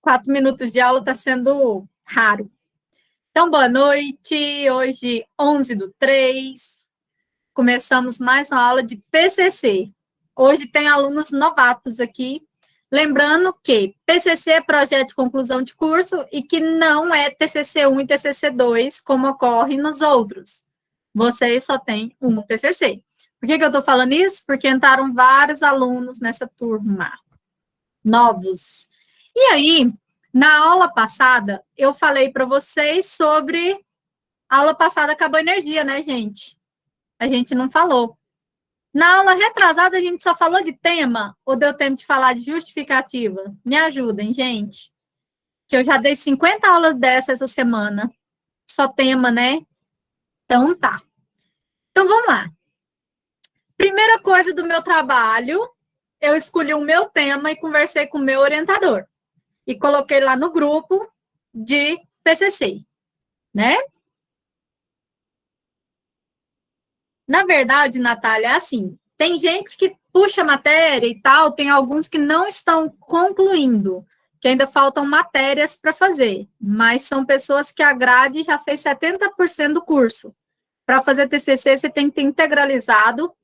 4 minutos de aula está sendo raro. Então, boa noite. Hoje, 11/3, começamos mais uma aula de PCC. Hoje tem alunos novatos aqui. Lembrando que PCC é projeto de conclusão de curso e que não é TCC1 e TCC2, como ocorre nos outros. Vocês só têm um TCC. Por que eu estou falando isso? Porque entraram vários alunos nessa turma, novos. E aí, na aula passada, eu falei para vocês sobre... A aula passada acabou a energia, né, gente? A gente não falou. Na aula retrasada, a gente só falou de tema, ou deu tempo de falar de justificativa? Me ajudem, gente. Que eu já dei 50 aulas dessa essa semana. Só tema, né? Então, tá. Então, vamos lá. Primeira coisa do meu trabalho, eu escolhi o meu tema e conversei com o meu orientador. E coloquei lá no grupo de PCC, né? Na verdade, Natália, é assim, tem gente que puxa matéria e tal, tem alguns que não estão concluindo, que ainda faltam matérias para fazer, mas são pessoas que a grade já fez 70% do curso. Para fazer TCC, você tem que ter integralizado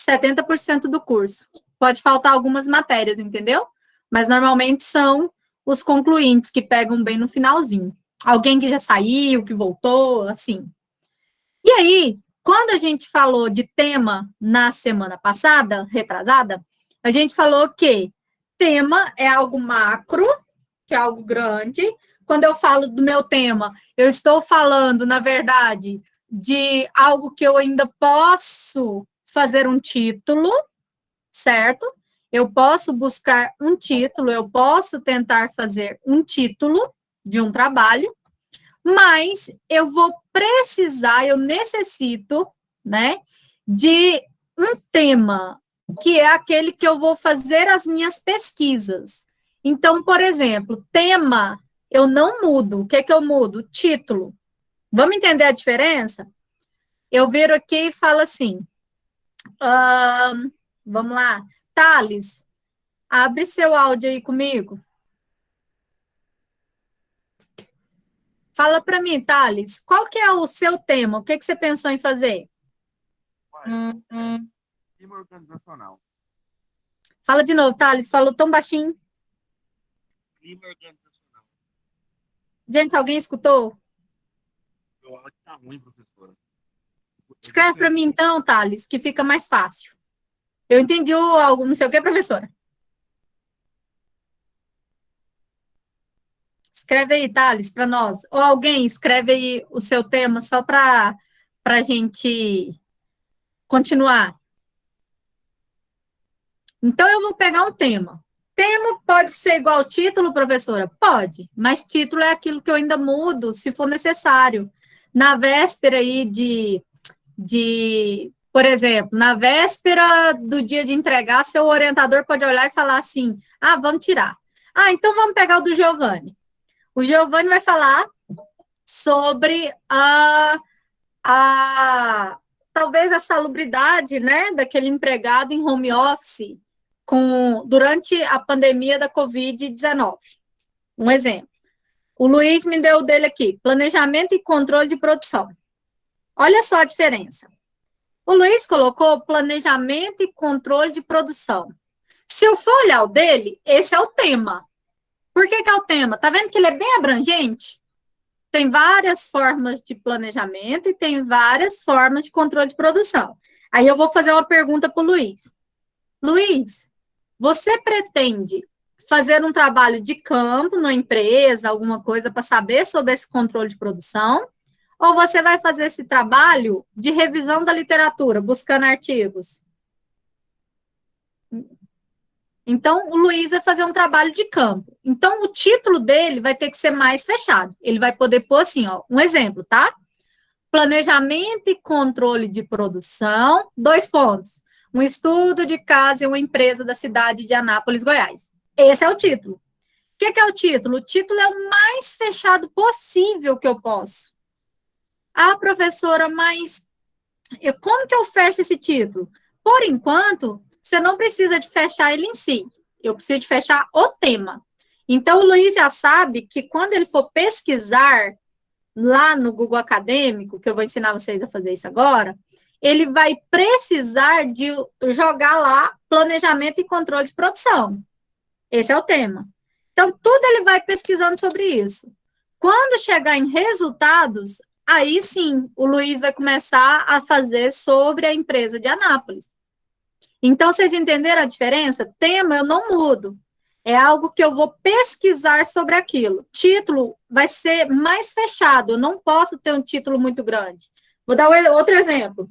70% do curso. Pode faltar algumas matérias, entendeu? Mas normalmente são os concluintes que pegam bem no finalzinho. Alguém que já saiu, que voltou, assim. E aí, quando a gente falou de tema na semana passada, retrasada, a gente falou que tema é algo macro, que é algo grande. Quando eu falo do meu tema, eu estou falando, na verdade, de algo que eu ainda posso fazer um título, certo? Eu posso buscar um título, eu posso tentar fazer um título de um trabalho, mas eu vou precisar, eu necessito, né, de um tema, que é aquele que eu vou fazer as minhas pesquisas. Então, por exemplo, tema, eu não mudo. O que é que eu mudo? Título. Vamos entender a diferença? Eu viro aqui e falo assim, vamos lá, Thales, abre seu áudio aí comigo. Fala para mim, Thales, qual que é o seu tema? O que você pensou em fazer? Clima organizacional. Fala de novo, Thales, falou tão baixinho. Clima organizacional. Gente, alguém escutou? Meu áudio está ruim, professora. Escreve para mim então, Thales, que fica mais fácil. Eu entendi algo, não sei o que, professora. Escreve aí, Thales, para nós. Ou alguém escreve aí o seu tema só para a gente continuar. Então, eu vou pegar um tema. Tema pode ser igual ao título, professora? Pode, mas título é aquilo que eu ainda mudo, se for necessário. Na véspera aí por exemplo, na véspera do dia de entregar, seu orientador pode olhar e falar assim, vamos tirar. Então vamos pegar o do Giovanni. O Giovanni vai falar sobre talvez a salubridade, né, daquele empregado em home office durante a pandemia da Covid-19. Um exemplo. O Luiz me deu o dele aqui, planejamento e controle de produção. Olha só a diferença. O Luiz colocou planejamento e controle de produção. Se eu for olhar o dele, esse é o tema. Por que é o tema? Tá vendo que ele é bem abrangente? Tem várias formas de planejamento e tem várias formas de controle de produção. Aí eu vou fazer uma pergunta para o Luiz. Luiz, você pretende fazer um trabalho de campo na empresa, alguma coisa para saber sobre esse controle de produção? Ou você vai fazer esse trabalho de revisão da literatura, buscando artigos? Então, o Luiz vai fazer um trabalho de campo. Então, o título dele vai ter que ser mais fechado. Ele vai poder pôr assim, ó, um exemplo, tá? Planejamento e controle de produção, 2 pontos. Um estudo de caso em uma empresa da cidade de Anápolis, Goiás. Esse é o título. O que é o título? O título é o mais fechado possível que eu posso. Professora, mas como que eu fecho esse título? Por enquanto, você não precisa de fechar ele em si. Eu preciso de fechar o tema. Então, o Luiz já sabe que quando ele for pesquisar lá no Google Acadêmico, que eu vou ensinar vocês a fazer isso agora, ele vai precisar de jogar lá planejamento e controle de produção. Esse é o tema. Então, tudo ele vai pesquisando sobre isso. Quando chegar em resultados, aí sim, o Luiz vai começar a fazer sobre a empresa de Anápolis. Então, vocês entenderam a diferença? Tema eu não mudo. É algo que eu vou pesquisar sobre aquilo. Título vai ser mais fechado. Eu não posso ter um título muito grande. Vou dar outro exemplo.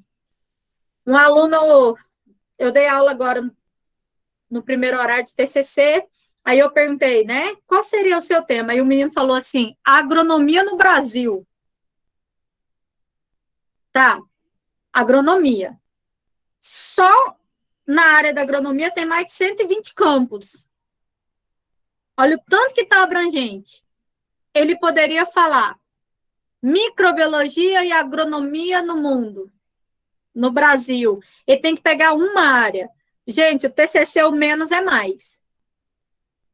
Um aluno, eu dei aula agora no primeiro horário de TCC, aí eu perguntei, né, qual seria o seu tema? E o menino falou assim, agronomia no Brasil. Tá, agronomia. Só na área da agronomia tem mais de 120 campos. Olha o tanto que está abrangente. Ele poderia falar microbiologia e agronomia no mundo, no Brasil. Ele tem que pegar uma área. Gente, o TCC o menos é mais.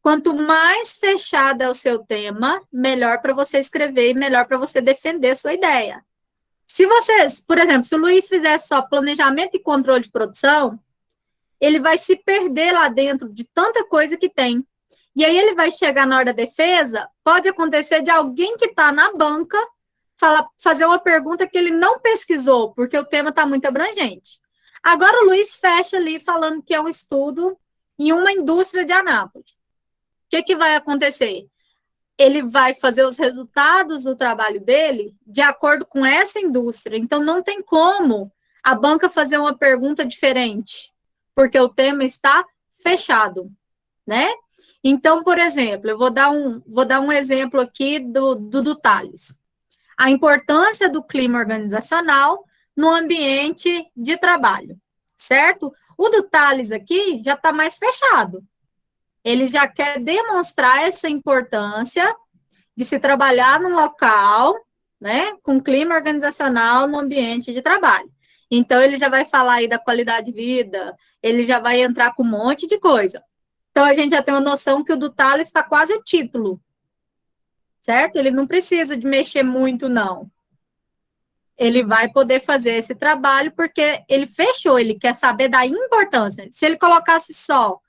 Quanto mais fechado é o seu tema, melhor para você escrever e melhor para você defender sua ideia. Se você, por exemplo, se o Luiz fizesse só planejamento e controle de produção, ele vai se perder lá dentro de tanta coisa que tem. E aí ele vai chegar na hora da defesa, pode acontecer de alguém que está na banca fazer uma pergunta que ele não pesquisou, porque o tema está muito abrangente. Agora o Luiz fecha ali falando que é um estudo em uma indústria de Anápolis. O que vai acontecer? Ele vai fazer os resultados do trabalho dele de acordo com essa indústria. Então, não tem como a banca fazer uma pergunta diferente, porque o tema está fechado, né? Então, por exemplo, eu vou dar um exemplo aqui do Thales. A importância do clima organizacional no ambiente de trabalho, certo? O do Thales aqui já está mais fechado. Ele já quer demonstrar essa importância de se trabalhar num local, né, com clima organizacional no ambiente de trabalho. Então, ele já vai falar aí da qualidade de vida, ele já vai entrar com um monte de coisa. Então, a gente já tem uma noção que o do Thales está quase o título, certo? Ele não precisa de mexer muito, não. Ele vai poder fazer esse trabalho porque ele fechou, ele quer saber da importância. Se ele colocasse só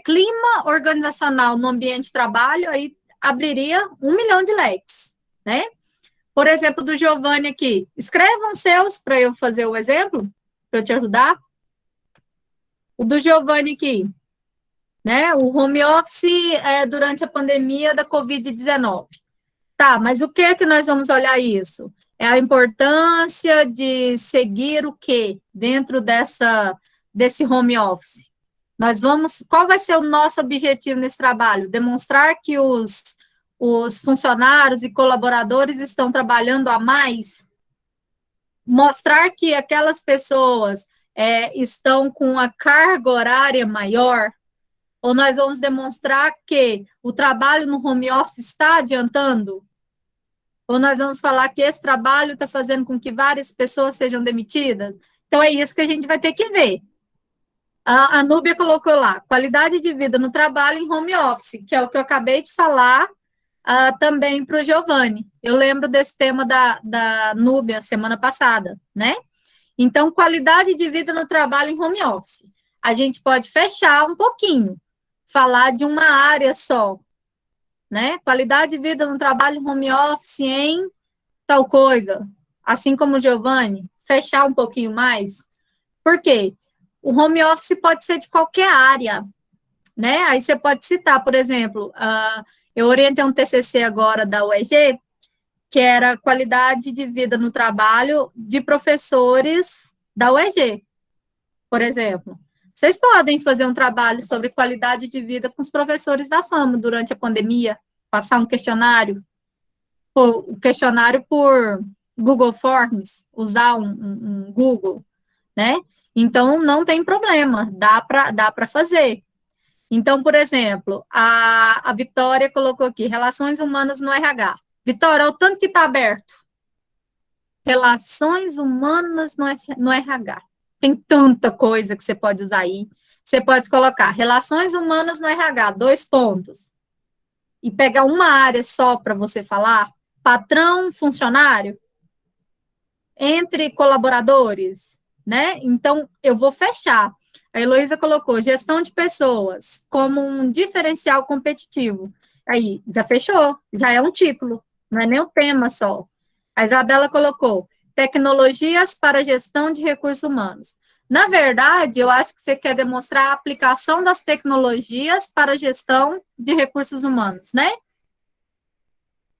clima organizacional no ambiente de trabalho, aí abriria 1 milhão de leques, né? Por exemplo, do Giovanni aqui. Escrevam seus para eu fazer o exemplo, para eu te ajudar. O do Giovanni aqui, né? O home office durante a pandemia da Covid-19. Tá, mas o que nós vamos olhar isso? É a importância de seguir o quê dentro desse home office? Qual vai ser o nosso objetivo nesse trabalho? Demonstrar que os funcionários e colaboradores estão trabalhando a mais? Mostrar que aquelas pessoas estão com a carga horária maior? Ou nós vamos demonstrar que o trabalho no home office está adiantando? Ou nós vamos falar que esse trabalho está fazendo com que várias pessoas sejam demitidas? Então, é isso que a gente vai ter que ver. A Núbia colocou lá, qualidade de vida no trabalho em home office, que é o que eu acabei de falar também para o Giovanni. Eu lembro desse tema da Núbia semana passada, né? Então, qualidade de vida no trabalho em home office. A gente pode fechar um pouquinho, falar de uma área só, né? Qualidade de vida no trabalho em home office em tal coisa. Assim como o Giovanni, fechar um pouquinho mais. Por quê? O home office pode ser de qualquer área, né? Aí você pode citar, por exemplo, eu orientei um TCC agora da UEG, que era qualidade de vida no trabalho de professores da UEG, por exemplo. Vocês podem fazer um trabalho sobre qualidade de vida com os professores da FAMA durante a pandemia, passar um questionário, o questionário por Google Forms, usar um Google, né? Então, não tem problema, dá para fazer. Então, por exemplo, a Vitória colocou aqui, relações humanas no RH. Vitória, olha o tanto que está aberto. Relações humanas no RH. Tem tanta coisa que você pode usar aí. Você pode colocar relações humanas no RH, 2 pontos. E pegar uma área só para você falar, patrão, funcionário, entre colaboradores, né? Então, eu vou fechar. A Heloísa colocou gestão de pessoas como um diferencial competitivo. Aí, já fechou, já é um título, não é nem um tema só. A Isabela colocou tecnologias para gestão de recursos humanos. Na verdade, eu acho que você quer demonstrar a aplicação das tecnologias para a gestão de recursos humanos, né?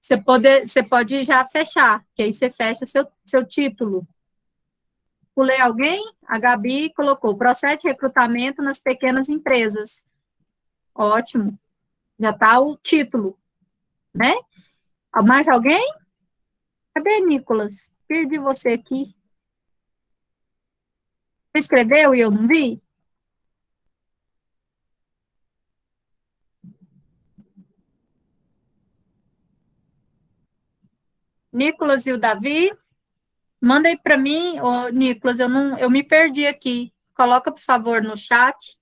Você pode já fechar, que aí você fecha seu título. Pulei alguém? A Gabi colocou processo de recrutamento nas pequenas empresas. Ótimo. Já está o título, né? Mais alguém? Cadê, Nicolas? Perdi você aqui. Você escreveu e eu não vi? Nicolas e o Davi? Manda aí para mim, ô, Nicolas, eu me perdi aqui. Coloca, por favor, no chat.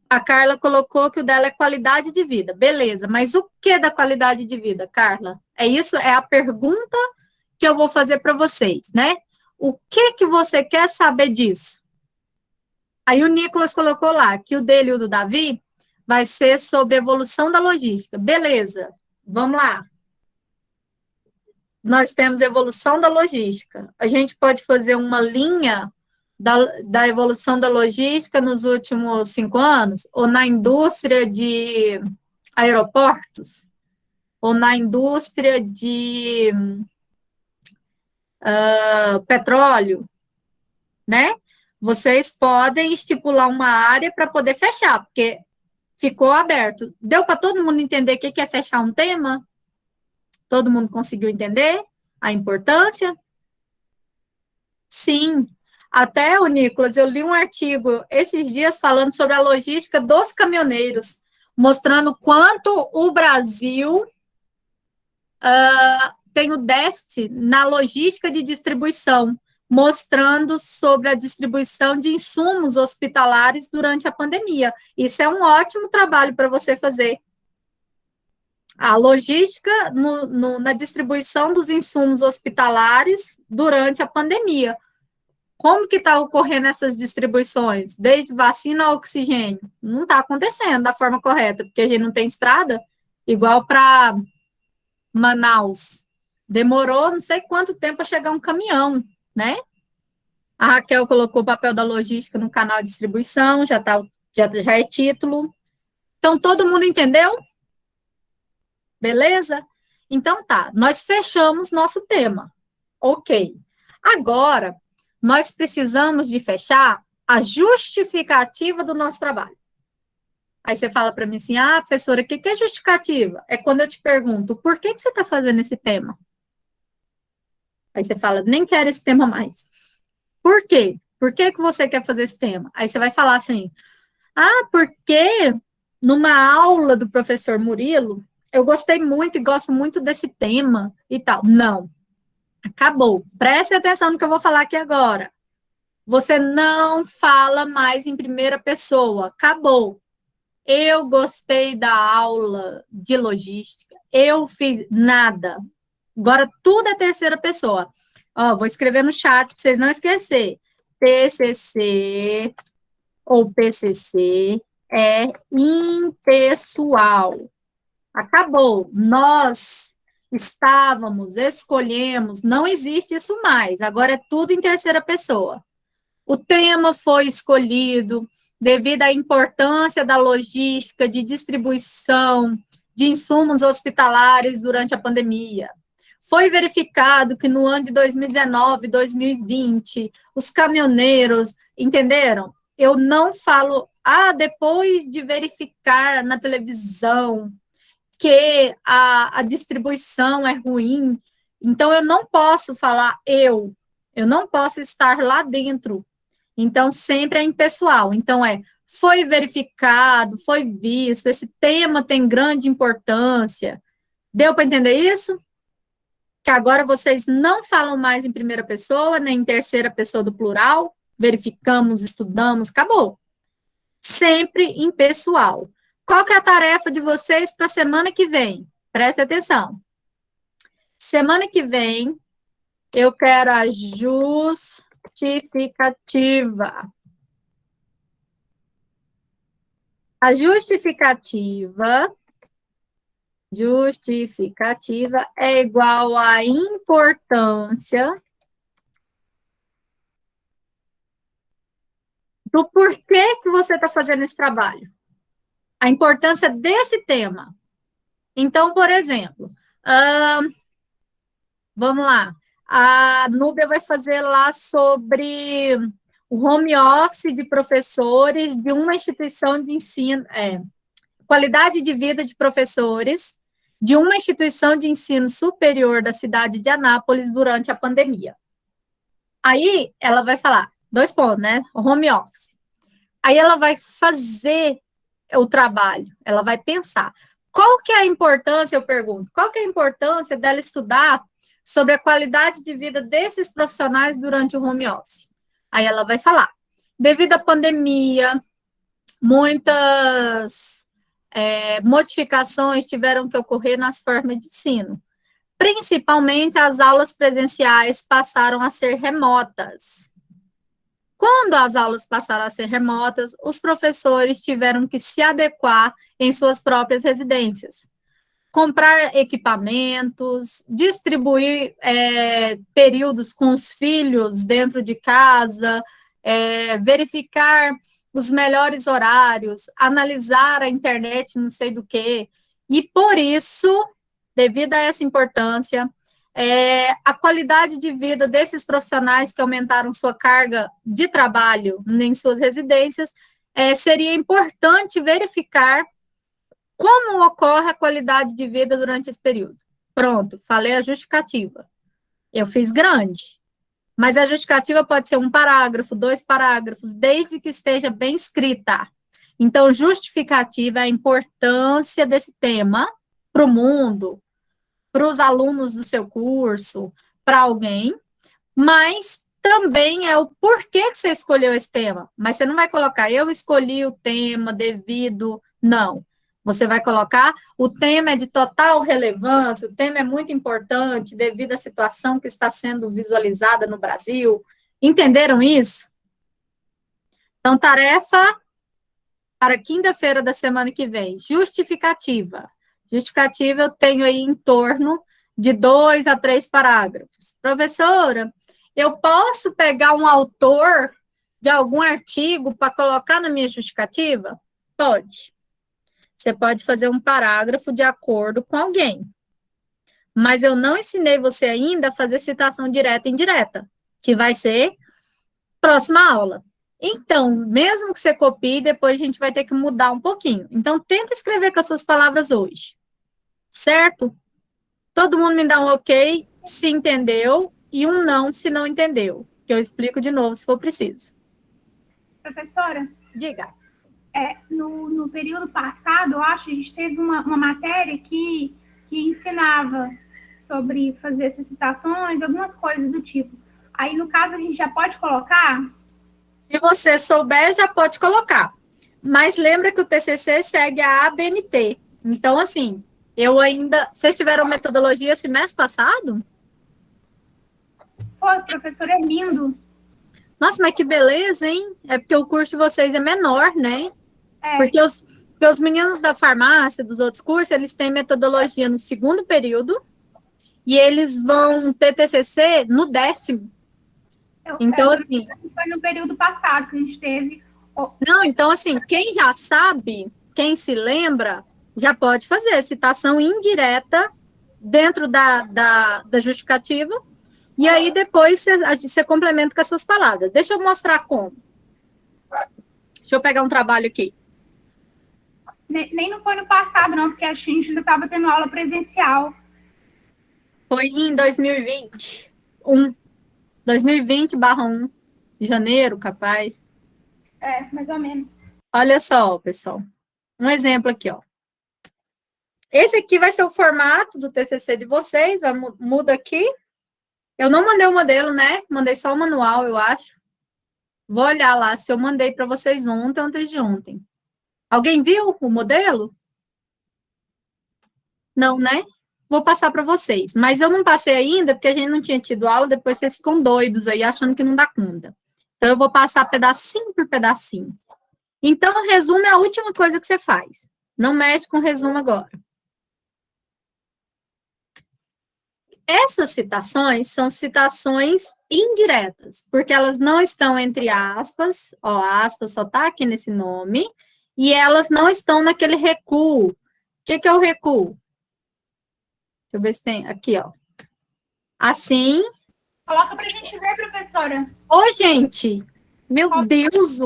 A Carla colocou que o dela é qualidade de vida. Beleza, mas o que da qualidade de vida, Carla? É isso? É a pergunta que eu vou fazer para vocês, né? O que você quer saber disso? Aí o Nicolas colocou lá que o dele e o do Davi vai ser sobre evolução da logística. Beleza, vamos lá. Nós temos evolução da logística. A gente pode fazer uma linha da evolução da logística nos últimos 5 anos, ou na indústria de aeroportos, ou na indústria de petróleo, né? Vocês podem estipular uma área para poder fechar, porque ficou aberto. Deu para todo mundo entender o que é fechar um tema? Todo mundo conseguiu entender a importância? Sim. Até, o Nicolas, eu li um artigo esses dias falando sobre a logística dos caminhoneiros, mostrando quanto o Brasil tem o déficit na logística de distribuição, mostrando sobre a distribuição de insumos hospitalares durante a pandemia. Isso é um ótimo trabalho para você fazer. A logística na distribuição dos insumos hospitalares durante a pandemia. Como que está ocorrendo essas distribuições? Desde vacina a oxigênio? Não está acontecendo da forma correta, porque a gente não tem estrada, igual para Manaus. Demorou não sei quanto tempo para chegar um caminhão, né? A Raquel colocou o papel da logística no canal de distribuição, já é título. Então, todo mundo entendeu? Beleza? Então, tá, nós fechamos nosso tema. Ok. Agora, nós precisamos de fechar a justificativa do nosso trabalho. Aí você fala para mim assim, professora, o que é justificativa? É quando eu te pergunto, por que você está fazendo esse tema? Aí você fala, nem quero esse tema mais. Por quê? Por que você quer fazer esse tema? Aí você vai falar assim, porque numa aula do professor Murilo, eu gostei muito e gosto muito desse tema e tal. Não. Acabou. Preste atenção no que eu vou falar aqui agora. Você não fala mais em primeira pessoa. Acabou. Eu gostei da aula de logística. Eu fiz nada. Agora tudo é terceira pessoa. Vou escrever no chat para vocês não esquecer. TCC ou PCC é impessoal. Acabou. Nós escolhemos, não existe isso mais. Agora é tudo em terceira pessoa. O tema foi escolhido devido à importância da logística de distribuição de insumos hospitalares durante a pandemia. Foi verificado que no ano de 2019, 2020, os caminhoneiros, entenderam? Eu não falo, depois de verificar na televisão que a distribuição é ruim, então eu não posso falar eu não posso estar lá dentro. Então, sempre é impessoal. Então, foi verificado, foi visto, esse tema tem grande importância. Deu para entender isso? Que agora vocês não falam mais em primeira pessoa, nem em terceira pessoa do plural, verificamos, estudamos, acabou. sempre em pessoal. Qual que é a tarefa de vocês para a semana que vem? Preste atenção. Semana que vem, eu quero a justificativa. A justificativa é igual à importância do porquê que você está fazendo esse trabalho. A importância desse tema. Então, por exemplo, vamos lá. A Núbia vai fazer lá sobre o home office de professores de uma instituição de ensino, qualidade de vida de professores de uma instituição de ensino superior da cidade de Anápolis durante a pandemia. Aí, ela vai falar, 2 pontos, né? O home office. Aí, ela vai fazer o trabalho, ela vai pensar. Qual que é a importância, eu pergunto, qual que é a importância dela estudar sobre a qualidade de vida desses profissionais durante o home office? Aí ela vai falar, devido à pandemia, muitas modificações tiveram que ocorrer nas formas de ensino. Principalmente as aulas presenciais passaram a ser remotas. Quando as aulas passaram a ser remotas, os professores tiveram que se adequar em suas próprias residências. Comprar equipamentos, distribuir períodos com os filhos dentro de casa, verificar os melhores horários, analisar a internet, não sei do que. E por isso, devido a essa importância, a qualidade de vida desses profissionais que aumentaram sua carga de trabalho em suas residências, seria importante verificar como ocorre a qualidade de vida durante esse período. Pronto, falei a justificativa. Eu fiz grande. Mas a justificativa pode ser 1 parágrafo, 2 parágrafos, desde que esteja bem escrita. Então, justificativa é a importância desse tema para o mundo, para os alunos do seu curso, para alguém, mas também é o porquê que você escolheu esse tema. Mas você não vai colocar, eu escolhi o tema devido, não. Você vai colocar, o tema é de total relevância, o tema é muito importante devido à situação que está sendo visualizada no Brasil. Entenderam isso? Então, tarefa para quinta-feira da semana que vem, justificativa. Justificativa eu tenho aí em torno de 2 a 3 parágrafos. Professora, eu posso pegar um autor de algum artigo para colocar na minha justificativa? Pode. Você pode fazer um parágrafo de acordo com alguém. Mas eu não ensinei você ainda a fazer citação direta e indireta, que vai ser próxima aula. Então, mesmo que você copie, depois a gente vai ter que mudar um pouquinho. Então, tenta escrever com as suas palavras hoje. Certo? Todo mundo me dá um ok se entendeu e um não se não entendeu. Que eu explico de novo se for preciso. Professora? Diga. No período passado, eu acho que a gente teve uma matéria que ensinava sobre fazer essas citações, algumas coisas do tipo. Aí, no caso, a gente já pode colocar? Se você souber, já pode colocar. Mas lembra que o TCC segue a ABNT. Então, assim, eu ainda... Vocês tiveram metodologia semestre passado? Pô, professor, é lindo. Nossa, mas que beleza, hein? É porque o curso de vocês é menor, né? Porque os meninos da farmácia, dos outros cursos, eles têm metodologia no 2º período e eles vão ter TCC no 10º. Então, assim... Foi no período passado que a gente teve... Não, então, assim, quem já sabe, quem se lembra, já pode fazer citação indireta dentro da justificativa e aí depois você complementa com essas palavras. Deixa eu mostrar como. Deixa eu pegar um trabalho aqui. Nem não foi no passado, não, porque a gente ainda estava tendo aula presencial. Foi em 2020. 2020/1, de janeiro, capaz. Mais ou menos. Olha só, pessoal. Um exemplo aqui, ó. Esse aqui vai ser o formato do TCC de vocês. Muda aqui. Eu não mandei o modelo, né? Mandei só o manual, eu acho. Vou olhar lá se eu mandei para vocês ontem ou antes de ontem. Alguém viu o modelo? Não, né? Vou passar para vocês. Mas eu não passei ainda, porque a gente não tinha tido aula, depois vocês ficam doidos aí, achando que não dá conta. Então, eu vou passar pedacinho por pedacinho. Então, o resumo é a última coisa que você faz. Não mexe com o resumo agora. Essas citações são citações indiretas, porque elas não estão entre aspas, ó, aspas só está aqui nesse nome, e elas não estão naquele recuo. O que é o recuo? Deixa eu ver se tem aqui, ó. Assim. Coloca para a gente ver, professora. Ô, gente, meu Deus!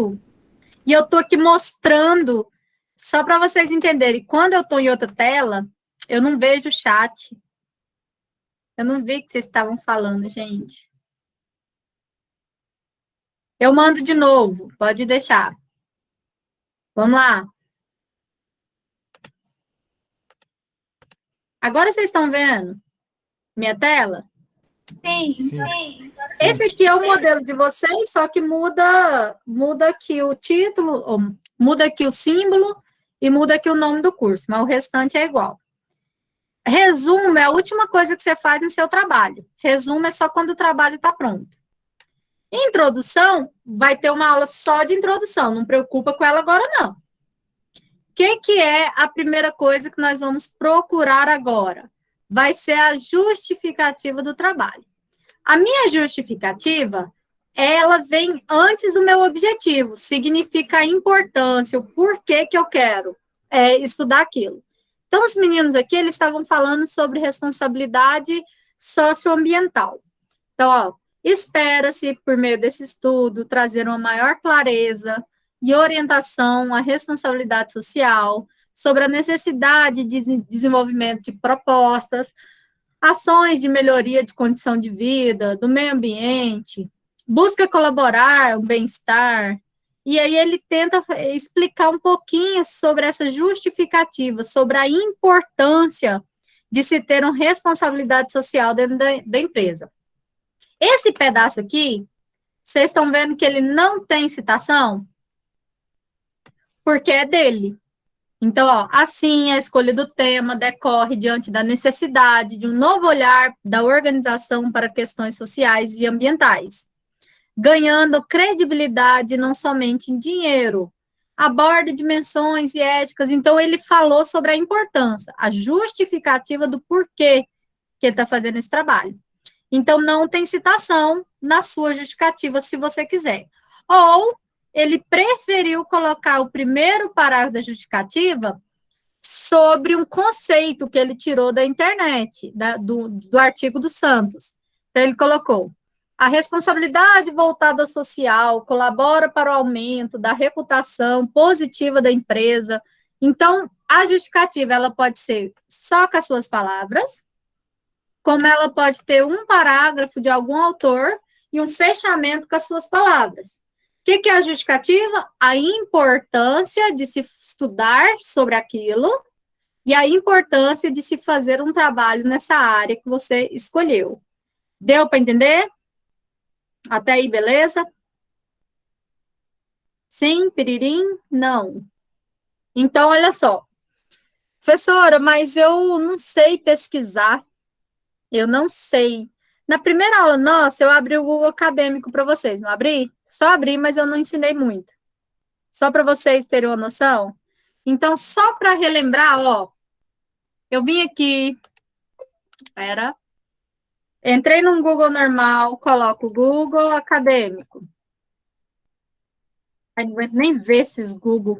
E eu tô aqui mostrando, só para vocês entenderem, quando eu tô em outra tela, eu não vejo o chat. Eu não vi o que vocês estavam falando, gente. Eu mando de novo, pode deixar. Vamos lá. Agora vocês estão vendo minha tela? Sim. Esse aqui é o modelo de vocês, só que muda aqui o título, muda aqui o símbolo e muda aqui o nome do curso, mas o restante é igual. Resumo é a última coisa que você faz no seu trabalho. Resumo é só quando o trabalho está pronto. Introdução, vai ter uma aula só de introdução, não preocupa com ela agora, não. O que é a primeira coisa que nós vamos procurar agora? Vai ser a justificativa do trabalho. A minha justificativa, ela vem antes do meu objetivo, significa a importância, o porquê que eu quero estudar aquilo. Então, os meninos aqui, eles estavam falando sobre responsabilidade socioambiental. Então, ó, espera-se, por meio desse estudo, trazer uma maior clareza e orientação à responsabilidade social, sobre a necessidade de desenvolvimento de propostas, ações de melhoria de condição de vida, do meio ambiente, busca colaborar o bem-estar, e aí ele tenta explicar um pouquinho sobre essa justificativa, sobre a importância de se ter uma responsabilidade social dentro da empresa. Esse pedaço aqui, vocês estão vendo que ele não tem citação? Porque é dele. Então, ó, assim, a escolha do tema decorre diante da necessidade de um novo olhar da organização para questões sociais e ambientais, ganhando credibilidade não somente em dinheiro, aborda dimensões e éticas. Então, ele falou sobre a importância, a justificativa do porquê que ele está fazendo esse trabalho. Então, não tem citação na sua justificativa, se você quiser. Ou ele preferiu colocar o primeiro parágrafo da justificativa sobre um conceito que ele tirou da internet, do artigo do Santos. Então, ele colocou: a responsabilidade voltada ao social colabora para o aumento da reputação positiva da empresa. Então, a justificativa, ela pode ser só com as suas palavras, como ela pode ter um parágrafo de algum autor e um fechamento com as suas palavras. O que é a justificativa? A importância de se estudar sobre aquilo e a importância de se fazer um trabalho nessa área que você escolheu. Deu para entender? Até aí, beleza? Sim, piririm? Não. Então, olha só. Professora, mas eu não sei pesquisar. Eu não sei. Na primeira aula nossa, eu abri o Google Acadêmico para vocês, não abri? Só abri, mas eu não ensinei muito. Só para vocês terem uma noção. Então, só para relembrar, ó, eu vim aqui, entrei no Google normal, coloco Google Acadêmico. Aí não aguento nem ver esses Google,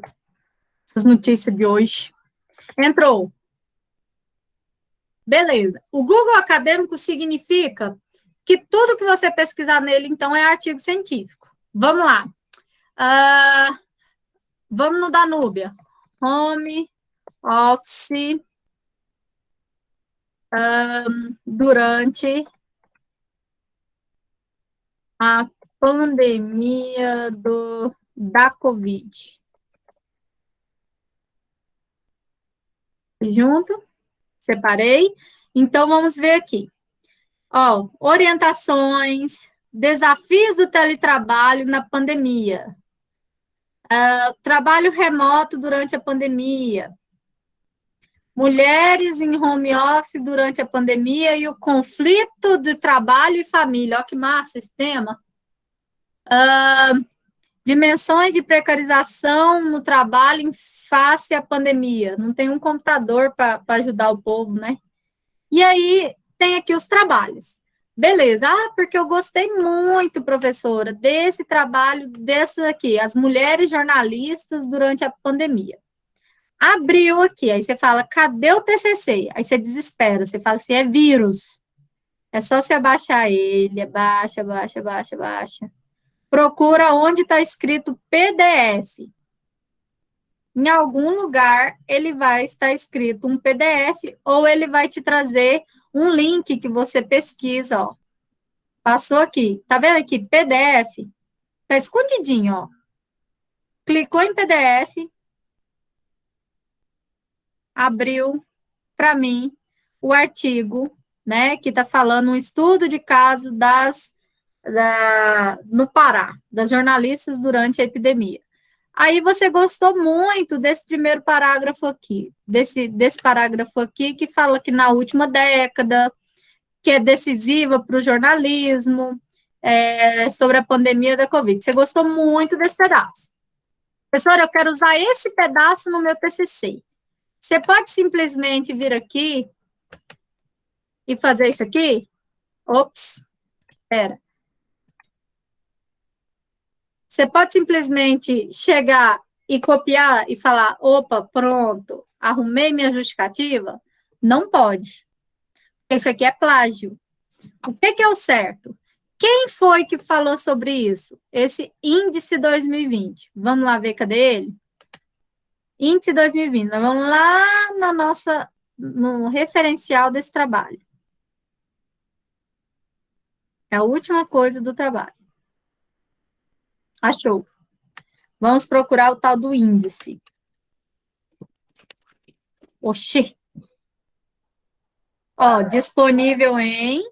essas notícias de hoje. Entrou. Beleza. O Google Acadêmico significa que tudo que você pesquisar nele, então, é artigo científico. Vamos lá. Vamos no Danúbia. Home office durante a pandemia da Covid. Junto? Separei. Então, vamos ver aqui. Ó, orientações desafios do teletrabalho na pandemia, trabalho remoto durante a pandemia, mulheres em home office durante a pandemia e o conflito de trabalho e família. Olha que massa esse tema. Dimensões de precarização no trabalho em face à pandemia. Não tem um computador para ajudar o povo, né? E aí, tem aqui os trabalhos. Beleza. Porque eu gostei muito, professora, desse trabalho, desses aqui, as mulheres jornalistas durante a pandemia. Abriu aqui, aí você fala, cadê o TCC? Aí você desespera, você fala assim, é vírus. É só você abaixar ele, abaixa. Procura onde está escrito PDF. Em algum lugar, ele vai estar escrito um PDF, ou ele vai te trazer um link que você pesquisa, ó. Passou aqui, tá vendo aqui, PDF? Tá escondidinho, ó. Clicou em PDF, abriu para mim o artigo, né, que está falando um estudo de caso no Pará, das jornalistas durante a epidemia. Aí você gostou muito desse primeiro parágrafo aqui, desse parágrafo aqui, que fala que na última década, que é decisiva para o jornalismo, sobre a pandemia da Covid. Você gostou muito desse pedaço. Professora, eu quero usar esse pedaço no meu TCC. Você pode simplesmente vir aqui e fazer isso aqui? Ops, espera. Você pode simplesmente chegar e copiar e falar, opa, pronto, arrumei minha justificativa? Não pode. Isso aqui é plágio. O que é o certo? Quem foi que falou sobre isso? Esse índice 2020. Vamos lá ver, cadê ele? Índice 2020. Nós vamos lá no referencial desse trabalho. É a última coisa do trabalho. Achou. Vamos procurar o tal do índice. Oxê. Ó, disponível em...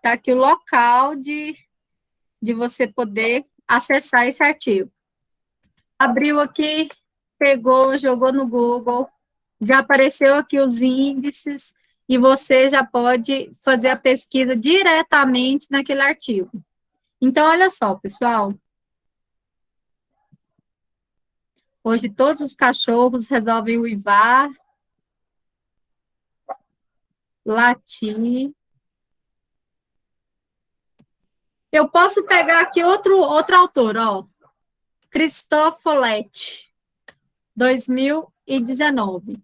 Tá aqui o local de você poder acessar esse artigo. Abriu aqui, pegou, jogou no Google, já apareceu aqui os índices, e você já pode fazer a pesquisa diretamente naquele artigo. Então, olha só, pessoal. Hoje, todos os cachorros resolvem uivar, latir. Eu posso pegar aqui outro autor, ó. Christophe Folletti, 2019.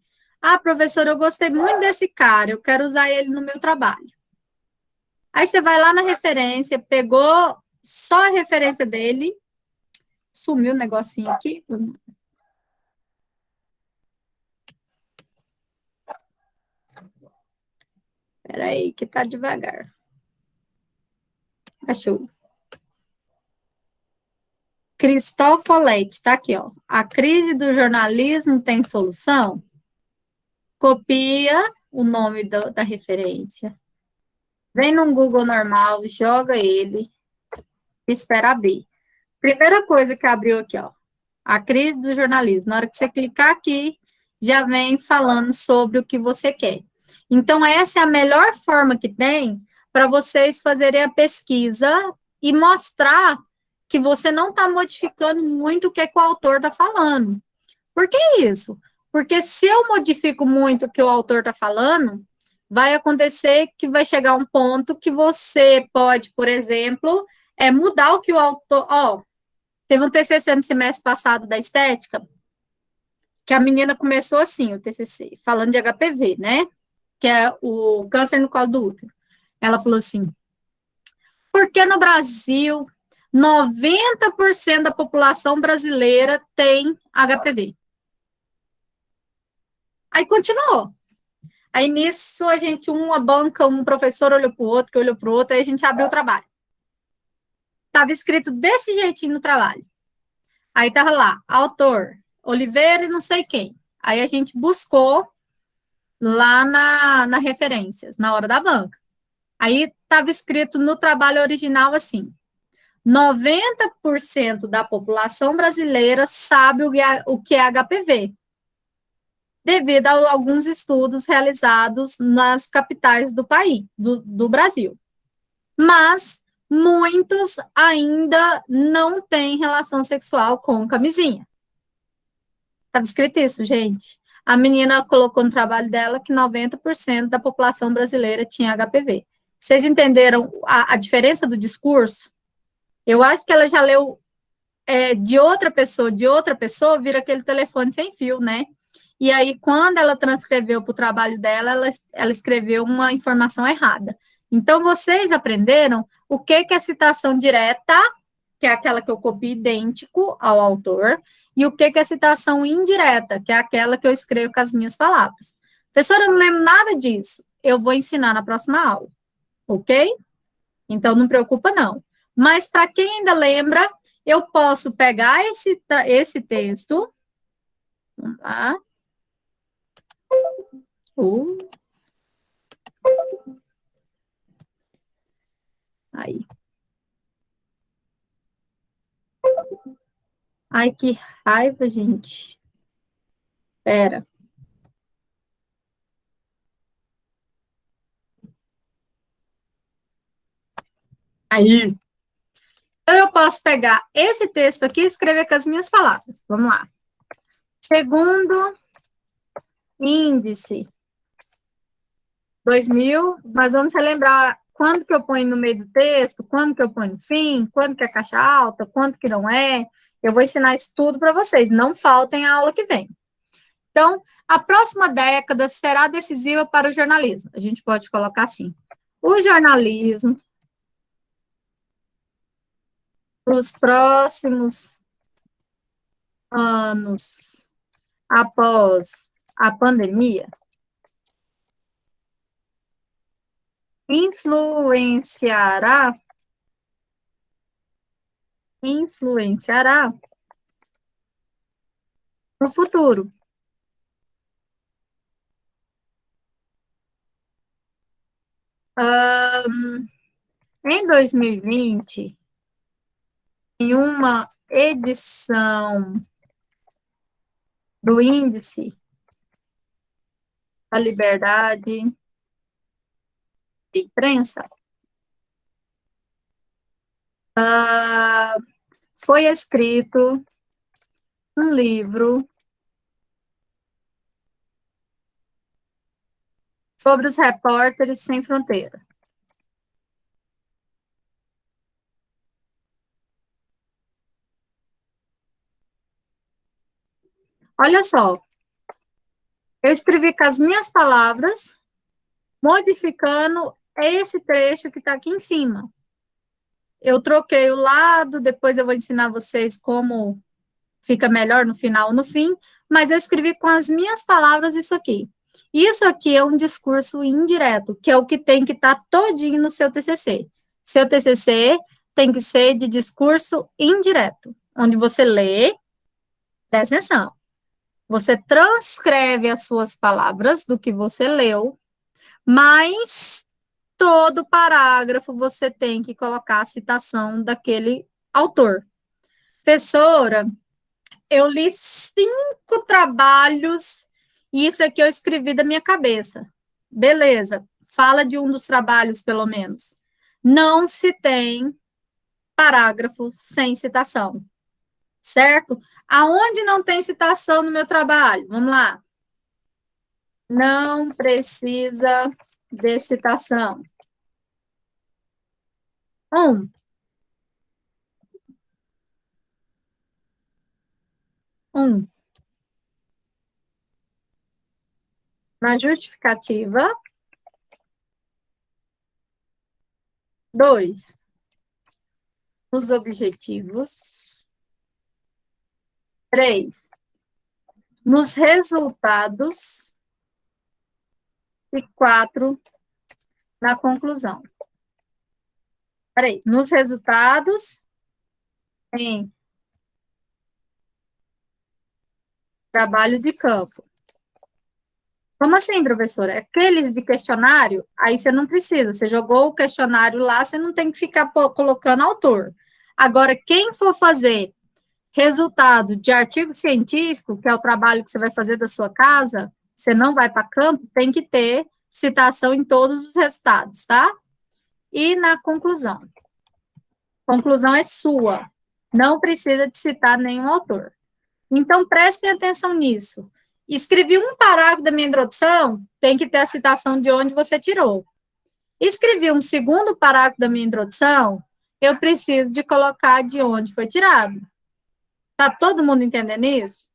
Professora, eu gostei muito desse cara, eu quero usar ele no meu trabalho. Aí você vai lá na referência, pegou só a referência dele, sumiu o negocinho aqui. Espera aí, que tá devagar. Achou. Christophe Folletti, tá aqui, ó. A crise do jornalismo tem solução? Copia o nome da referência. Vem num Google normal, joga ele, espera abrir. Primeira coisa que abriu aqui, ó. A crise do jornalismo. Na hora que você clicar aqui, já vem falando sobre o que você quer. Então, essa é a melhor forma que tem para vocês fazerem a pesquisa e mostrar que você não está modificando muito o que o autor está falando. Por que isso? Porque se eu modifico muito o que o autor está falando, vai acontecer que vai chegar um ponto que você pode, por exemplo, mudar o que o autor... Ó, teve um TCC no semestre passado da estética, que a menina começou assim, o TCC, falando de HPV, né? Que é o câncer no colo do útero. Ela falou assim, por que no Brasil 90% da população brasileira tem HPV? Aí continuou. Aí nisso a gente, uma banca, um professor olhou para o outro, que olhou para o outro, aí a gente abriu o trabalho. Estava escrito desse jeitinho no trabalho. Aí estava lá, autor, Oliveira e não sei quem. Aí a gente buscou lá na referências, na hora da banca. Aí estava escrito no trabalho original assim, 90% da população brasileira sabe o que é HPV, devido a alguns estudos realizados nas capitais do país, do Brasil. Mas muitos ainda não têm relação sexual com camisinha. Estava escrito isso, gente. A menina colocou no trabalho dela que 90% da população brasileira tinha HPV. Vocês entenderam a diferença do discurso? Eu acho que ela já leu de outra pessoa, vira aquele telefone sem fio, né? E aí, quando ela transcreveu para o trabalho dela, ela escreveu uma informação errada. Então, vocês aprenderam o que é citação direta, que é aquela que eu copio idêntico ao autor, e o que é citação indireta, que é aquela que eu escrevo com as minhas palavras. Professora, eu não lembro nada disso. Eu vou ensinar na próxima aula, ok? Então, não preocupa, não. Mas, para quem ainda lembra, eu posso pegar esse texto. Vamos lá. Aí. Ai, que raiva, gente. Espera. Aí. Então, eu posso pegar esse texto aqui e escrever com as minhas palavras. Vamos lá. Segundo índice 2000, nós vamos relembrar quando que eu ponho no meio do texto, quando que eu ponho no fim, quando que é caixa alta, quando que não é. Eu vou ensinar isso tudo para vocês, não faltem a aula que vem. Então, a próxima década será decisiva para o jornalismo. A gente pode colocar assim. O jornalismo, nos próximos anos, após a pandemia, influenciará no futuro. Em 2020, em uma edição do Índice da Liberdade de Imprensa, foi escrito um livro sobre os repórteres sem fronteira. Olha só, eu escrevi com as minhas palavras, modificando esse trecho que está aqui em cima. Eu troquei o lado, depois eu vou ensinar vocês como fica melhor no final ou no fim, mas eu escrevi com as minhas palavras isso aqui. Isso aqui é um discurso indireto, que é o que tem que estar todinho no seu TCC. Seu TCC tem que ser de discurso indireto, onde você lê, presta atenção, você transcreve as suas palavras do que você leu, mas todo parágrafo você tem que colocar a citação daquele autor. Professora, eu li 5 trabalhos e isso aqui eu escrevi da minha cabeça. Beleza, fala de um dos trabalhos, pelo menos. Não se tem parágrafo sem citação, certo? Aonde não tem citação no meu trabalho? Vamos lá. Não precisa de citação. 1. Na justificativa. 2. Nos objetivos. 3. Nos resultados. E 4. Na conclusão. Peraí, nos resultados, em trabalho de campo. Como assim, professora? Aqueles de questionário, aí você não precisa. Você jogou o questionário lá, você não tem que ficar colocando autor. Agora, quem for fazer resultado de artigo científico, que é o trabalho que você vai fazer da sua casa, você não vai para campo, tem que ter citação em todos os resultados, tá? E na conclusão. Conclusão é sua. Não precisa de citar nenhum autor. Então, prestem atenção nisso. Escrevi um parágrafo da minha introdução, tem que ter a citação de onde você tirou. Escrevi um segundo parágrafo da minha introdução, eu preciso de colocar de onde foi tirado. Tá todo mundo entendendo isso?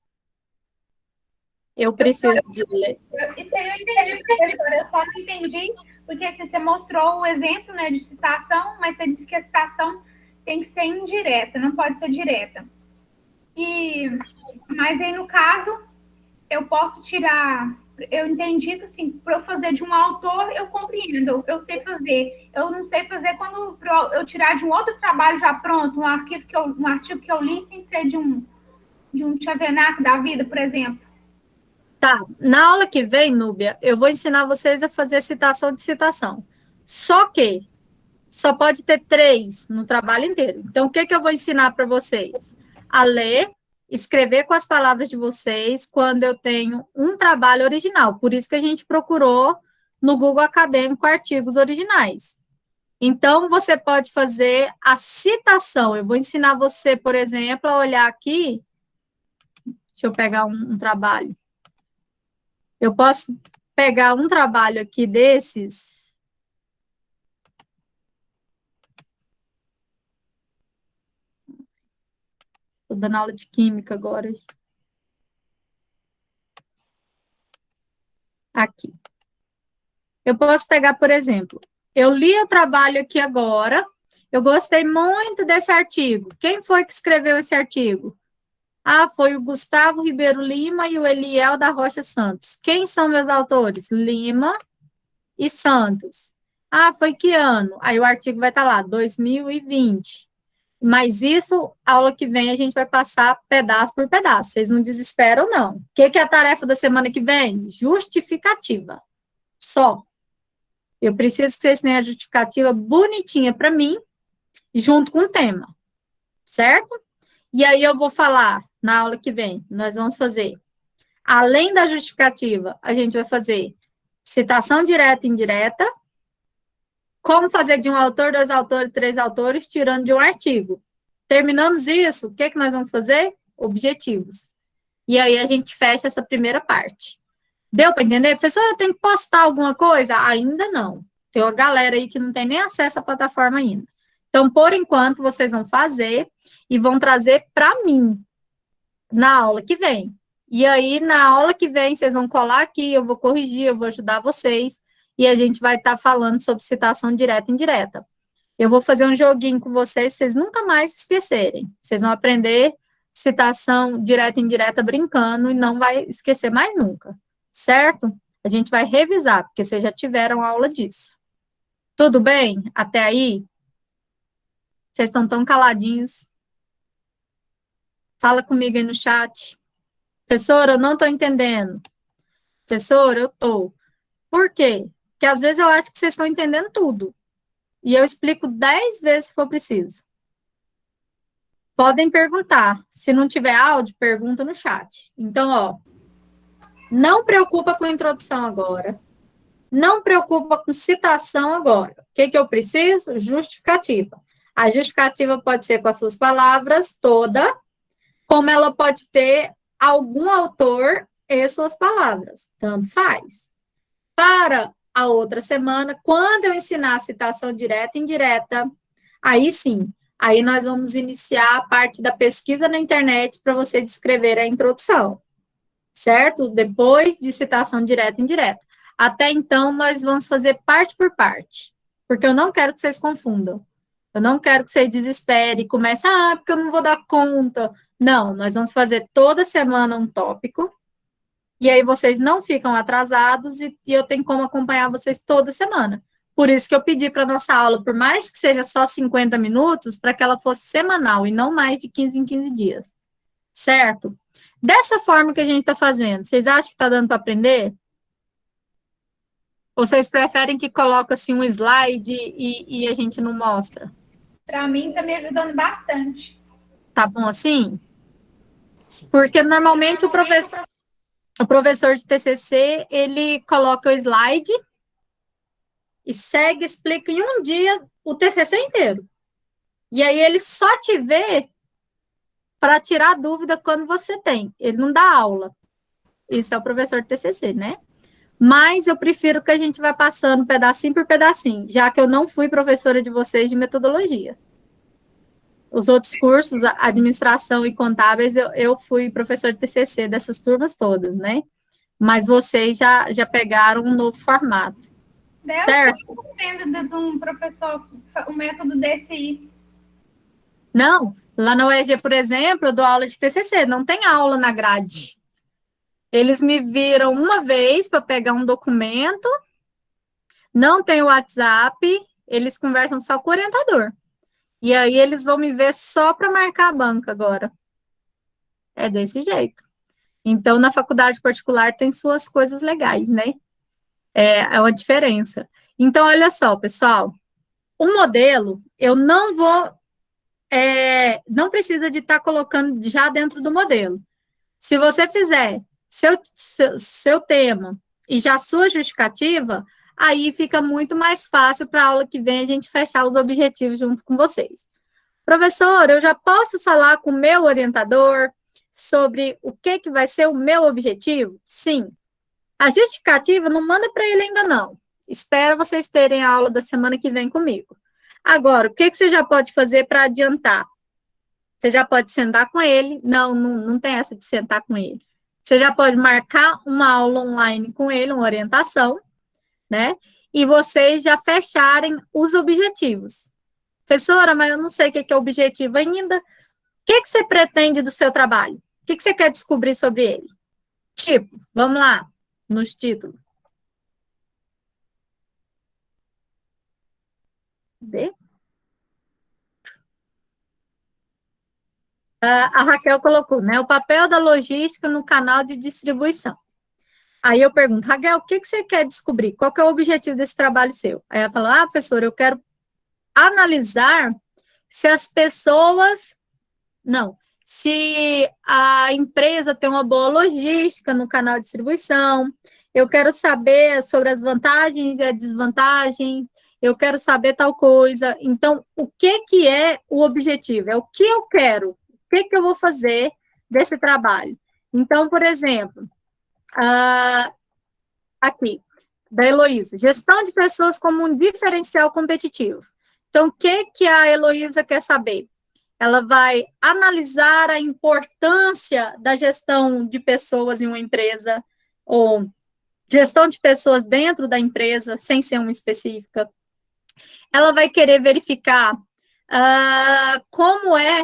Eu preciso de ler. Isso aí eu entendi, professora. Eu só não entendi, porque assim, você mostrou o exemplo, né, de citação, mas você disse que a citação tem que ser indireta, não pode ser direta. Mas aí, no caso, eu posso tirar... Eu entendi que, assim, para eu fazer de um autor, eu compreendo, eu sei fazer. Eu não sei fazer quando eu tirar de um outro trabalho já pronto, um artigo que eu li sem ser de um Chavenac da vida, por exemplo. Tá, na aula que vem, Núbia, eu vou ensinar vocês a fazer citação de citação. Só que só pode ter 3 no trabalho inteiro. Então, o que eu vou ensinar para vocês? A ler, escrever com as palavras de vocês quando eu tenho um trabalho original. Por isso que a gente procurou no Google Acadêmico artigos originais. Então, você pode fazer a citação. Eu vou ensinar você, por exemplo, a olhar aqui. Deixa eu pegar um trabalho. Eu posso pegar um trabalho aqui desses. Estou dando aula de química agora. Aqui. Eu posso pegar, por exemplo, eu li o trabalho aqui agora, eu gostei muito desse artigo. Quem foi que escreveu esse artigo? Ah, foi o Gustavo Ribeiro Lima e o Eliel da Rocha Santos. Quem são meus autores? Lima e Santos. Ah, foi que ano? Aí o artigo vai estar lá, 2020. Mas isso, aula que vem, a gente vai passar pedaço por pedaço. Vocês não desesperam, não. O que é a tarefa da semana que vem? Justificativa. Só. Eu preciso que vocês tenham a justificativa bonitinha para mim, junto com o tema. Certo? E aí eu vou falar, na aula que vem, nós vamos fazer, além da justificativa, a gente vai fazer citação direta e indireta, como fazer de um autor, 2 autores, 3 autores, tirando de um artigo. Terminamos isso, o que nós vamos fazer? Objetivos. E aí a gente fecha essa primeira parte. Deu para entender? Professor, eu tenho que postar alguma coisa? Ainda não. Tem uma galera aí que não tem nem acesso à plataforma ainda. Então, por enquanto, vocês vão fazer e vão trazer para mim na aula que vem. E aí, na aula que vem, vocês vão colar aqui, eu vou corrigir, eu vou ajudar vocês, e a gente vai estar falando sobre citação direta e indireta. Eu vou fazer um joguinho com vocês nunca mais esquecerem. Vocês vão aprender citação direta e indireta brincando e não vai esquecer mais nunca, certo? A gente vai revisar, porque vocês já tiveram aula disso. Tudo bem? Até aí? Vocês estão tão caladinhos. Fala comigo aí no chat. Professora, eu não estou entendendo. Professora, eu estou. Por quê? Porque às vezes eu acho que vocês estão entendendo tudo. E eu explico 10 vezes se for preciso. Podem perguntar. Se não tiver áudio, pergunta no chat. Então, ó, não preocupa com a introdução agora. Não preocupa com citação agora. O que eu preciso? Justificativa. A justificativa pode ser com as suas palavras toda, como ela pode ter algum autor e suas palavras. Tanto faz. Para a outra semana, quando eu ensinar a citação direta e indireta, aí sim, aí nós vamos iniciar a parte da pesquisa na internet para vocês escreverem a introdução, certo? Depois de citação direta e indireta. Até então, nós vamos fazer parte por parte, porque eu não quero que vocês confundam. Eu não quero que vocês desesperem e comecem, porque eu não vou dar conta. Não, nós vamos fazer toda semana um tópico, e aí vocês não ficam atrasados e eu tenho como acompanhar vocês toda semana. Por isso que eu pedi para a nossa aula, por mais que seja só 50 minutos, para que ela fosse semanal e não mais de 15 em 15 dias. Certo? Dessa forma que a gente está fazendo, vocês acham que está dando para aprender? Ou vocês preferem que coloque assim um slide e a gente não mostra? Para mim, está me ajudando bastante. Tá bom assim? Porque normalmente o professor de TCC, ele coloca o slide e segue, explica em um dia o TCC inteiro. E aí ele só te vê para tirar dúvida quando você tem. Ele não dá aula. Isso é o professor de TCC, né? Mas eu prefiro que a gente vá passando pedacinho por pedacinho, já que eu não fui professora de vocês de metodologia. Os outros cursos, administração e contábeis, eu fui professor de TCC dessas turmas todas, né? Mas vocês já pegaram um novo formato. Certo? Eu vendo de um professor um método desse aí. Não, lá na UEG, por exemplo, eu dou aula de TCC, não tem aula na grade. Eles me viram uma vez para pegar um documento, não tem o WhatsApp, eles conversam só com o orientador. E aí eles vão me ver só para marcar a banca agora. É desse jeito. Então, na faculdade particular tem suas coisas legais, né? É uma diferença. Então, olha só, pessoal, o modelo, eu não vou, não precisa de estar colocando já dentro do modelo. Se você fizer seu tema e já sua justificativa, aí fica muito mais fácil para a aula que vem a gente fechar os objetivos junto com vocês. Professor, eu já posso falar com o meu orientador sobre o que vai ser o meu objetivo? Sim. A justificativa não manda para ele ainda não. Espera vocês terem a aula da semana que vem comigo. Agora, o que você já pode fazer para adiantar? Você já pode sentar com ele. Não tem essa de sentar com ele. Você já pode marcar uma aula online com ele, uma orientação, né? E vocês já fecharem os objetivos. Professora, mas eu não sei o que é o objetivo ainda. O que você pretende do seu trabalho? O que você quer descobrir sobre ele? Tipo, vamos lá, nos títulos. Cadê? A Raquel colocou, né? O papel da logística no canal de distribuição. Aí eu pergunto, Raquel, o que você quer descobrir? Qual que é o objetivo desse trabalho seu? Aí ela fala, professora, eu quero analisar se as pessoas... Não, se a empresa tem uma boa logística no canal de distribuição, eu quero saber sobre as vantagens e a desvantagem, eu quero saber tal coisa. Então, o que é o objetivo? É o que eu quero, o que eu vou fazer desse trabalho. Então, por exemplo, aqui, da Heloísa, gestão de pessoas como um diferencial competitivo. Então, o que a Heloísa quer saber? Ela vai analisar a importância da gestão de pessoas em uma empresa, ou gestão de pessoas dentro da empresa, sem ser uma específica. Ela vai querer verificar como é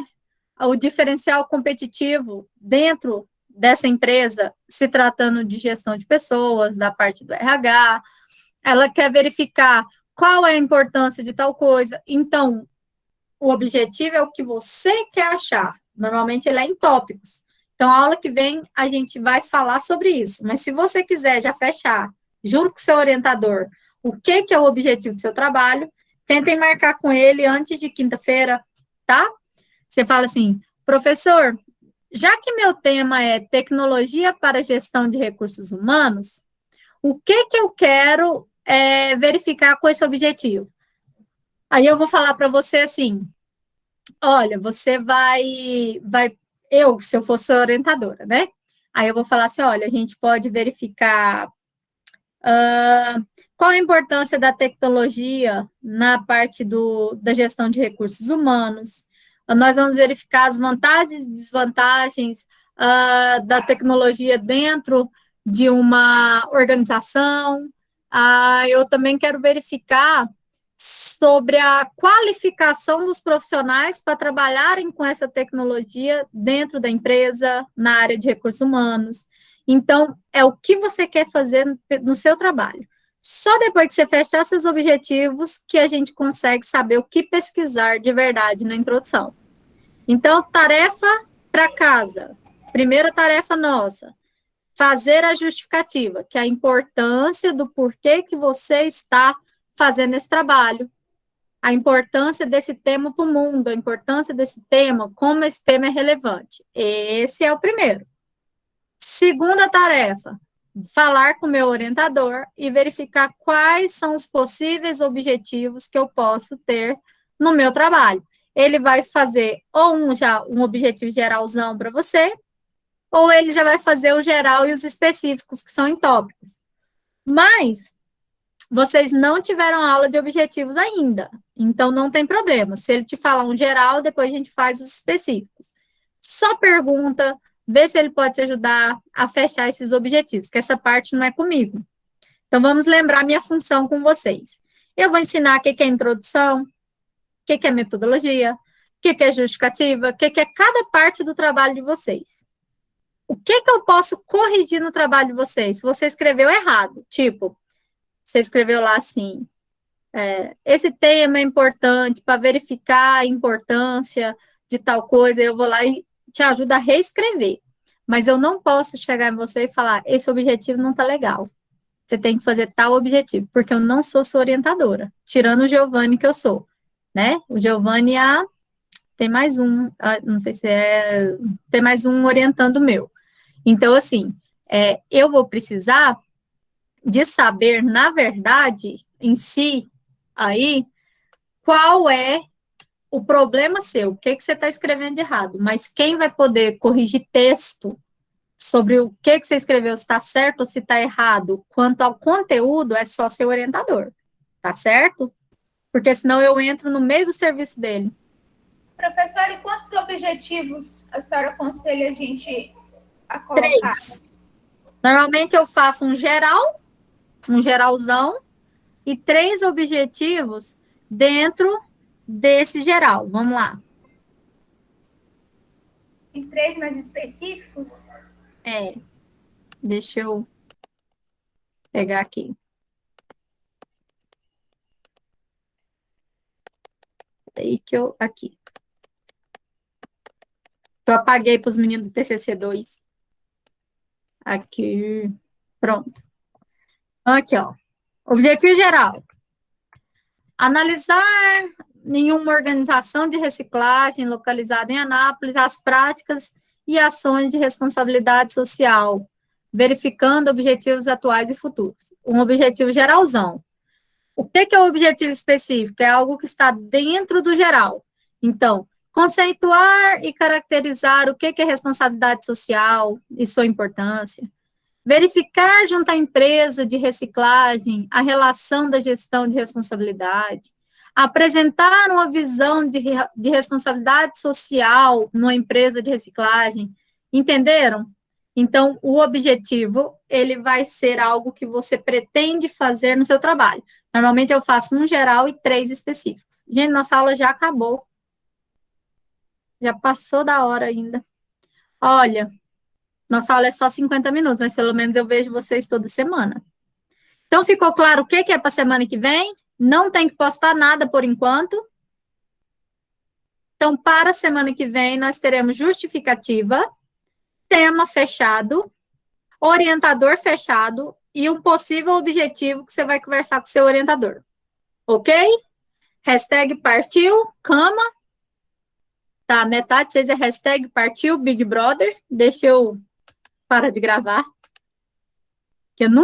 o diferencial competitivo dentro dessa empresa, se tratando de gestão de pessoas, da parte do RH. Ela quer verificar qual é a importância de tal coisa. Então, o objetivo é o que você quer achar. Normalmente, ele é em tópicos. Então, a aula que vem, a gente vai falar sobre isso. Mas, se você quiser já fechar, junto com o seu orientador, o que é o objetivo do seu trabalho, tentem marcar com ele antes de quinta-feira, tá? Você fala assim, professor, já que meu tema é tecnologia para gestão de recursos humanos, o que eu quero verificar com esse objetivo? Aí eu vou falar para você assim, olha, você se eu fosse sua orientadora, né? Aí eu vou falar assim, olha, a gente pode verificar qual a importância da tecnologia na parte da gestão de recursos humanos. Nós vamos verificar as vantagens e desvantagens da tecnologia dentro de uma organização. Eu também quero verificar sobre a qualificação dos profissionais para trabalharem com essa tecnologia dentro da empresa, na área de recursos humanos. Então, é o que você quer fazer no seu trabalho. Só depois que você fechar seus objetivos que a gente consegue saber o que pesquisar de verdade na introdução. Então, tarefa para casa. Primeira tarefa nossa, fazer a justificativa, que é a importância do porquê que você está fazendo esse trabalho. a importância desse tema para o mundo, a importância desse tema, como esse tema é relevante. Esse é o primeiro. Segunda tarefa, falar com o meu orientador e verificar quais são os possíveis objetivos que eu posso ter no meu trabalho. Ele vai fazer ou um objetivo geralzão para você, ou ele já vai fazer o geral e os específicos, que são em tópicos. Mas vocês não tiveram aula de objetivos ainda, então não tem problema. Se ele te falar um geral, depois a gente faz os específicos. Só pergunta, vê se ele pode te ajudar a fechar esses objetivos, que essa parte não é comigo. Então, vamos lembrar minha função com vocês. Eu vou ensinar o que é introdução, o que é metodologia, o que é justificativa, o que é cada parte do trabalho de vocês. O que eu posso corrigir no trabalho de vocês? Se você escreveu errado, tipo, você escreveu lá assim, esse tema é importante para verificar a importância de tal coisa, eu vou lá e te ajudo a reescrever. Mas eu não posso chegar em você e falar, esse objetivo não está legal. Você tem que fazer tal objetivo, porque eu não sou sua orientadora, tirando o Giovanni que eu sou, né? O Giovanni tem mais um, não sei se tem mais um orientando meu. Então, assim, eu vou precisar de saber, na verdade, em si, aí, qual é o problema seu, o que você está escrevendo de errado, mas quem vai poder corrigir texto sobre o que você escreveu, se está certo ou se está errado, quanto ao conteúdo, é só seu orientador, tá certo? Porque senão eu entro no meio do serviço dele. Professora, e quantos objetivos a senhora aconselha a gente a colocar? 3. Normalmente eu faço um geralzão, e 3 objetivos dentro desse geral. Vamos lá. Tem 3 mais específicos? Deixa eu pegar aqui. Aqui. Eu apaguei para os meninos do TCC2. Aqui. Pronto. Aqui, ó. Objetivo geral. Analisar em uma organização de reciclagem localizada em Anápolis as práticas e ações de responsabilidade social, verificando objetivos atuais e futuros. Um objetivo geralzão. O que é o objetivo específico? É algo que está dentro do geral. Então, conceituar e caracterizar o que é responsabilidade social e sua importância. Verificar junto à empresa de reciclagem a relação da gestão de responsabilidade. Apresentar uma visão de responsabilidade social numa empresa de reciclagem. Entenderam? Então, o objetivo, ele vai ser algo que você pretende fazer no seu trabalho. Normalmente, eu faço um geral e 3 específicos. Gente, nossa aula já acabou. Já passou da hora ainda. Olha, nossa aula é só 50 minutos, mas pelo menos eu vejo vocês toda semana. Então, ficou claro o que é para a semana que vem? Não tem que postar nada por enquanto. Então, para a semana que vem, nós teremos justificativa, tema fechado, orientador fechado e um possível objetivo que você vai conversar com o seu orientador. Ok? Hashtag partiu, cama. Tá, metade de vocês é hashtag partiu, Big Brother. Deixa eu parar de gravar.